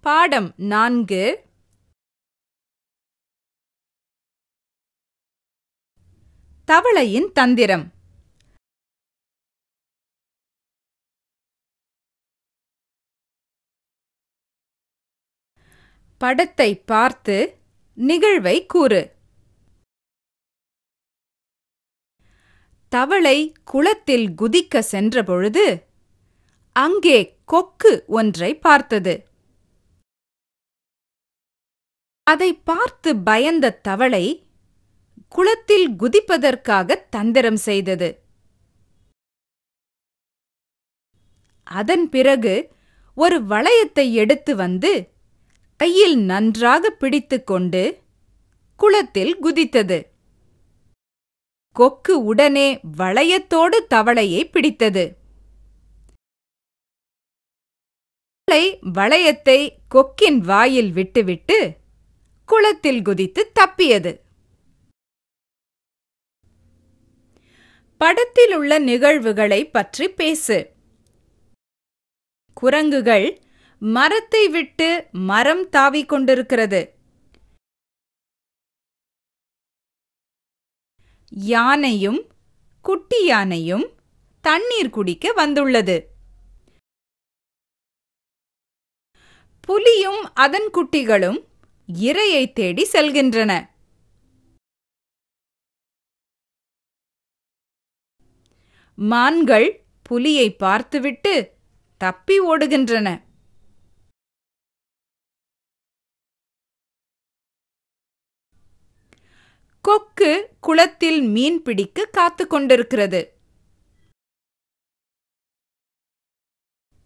பாடம் 4. தவளையின் தந்திரம். படத்தை பார்த்து நிகழ்வை கூறு. தவளை குளத்தில் குதிக்க சென்றபொழுது அங்கே கொக்கு ஒன்றை பார்த்தது. அதை பார்த்து பயந்த தவளை குளத்தில் குதிப்பதற்காக தந்திரம் செய்தது. அதன் பிறகு ஒரு வளையத்தை எடுத்து வந்து கையில் நன்றாக பிடித்துக்கொண்டு குளத்தில் குதித்தது. கொக்கு உடனே வளையத்தோடு தவளையை பிடித்தது. தவளை வளையத்தை கொக்கின் வாயில் விட்டுவிட்டு குளத்தில் குதித்து தப்பியது. படத்திலுள்ள நிகழ்வுகளை பற்றி பேசு. குரங்குகள் மரத்தை விட்டு மரம் தாவிக் கொண்டிருக்கிறது. யானையும் குட்டி யானையும் தண்ணீர் குடிக்க வந்துள்ளது. புலியும் அதன் குட்டிகளும் இரையை தேடி செல்கின்றன. மான்கள் புலியை பார்த்துவிட்டு தப்பி ஓடுகின்றன. கொக்கு குளத்தில் மீன் பிடிக்க காத்துக் கொண்டிருக்கிறது.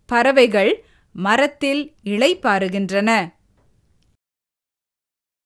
பறவைகள் மரத்தில் இளைப்பாறுகின்றன.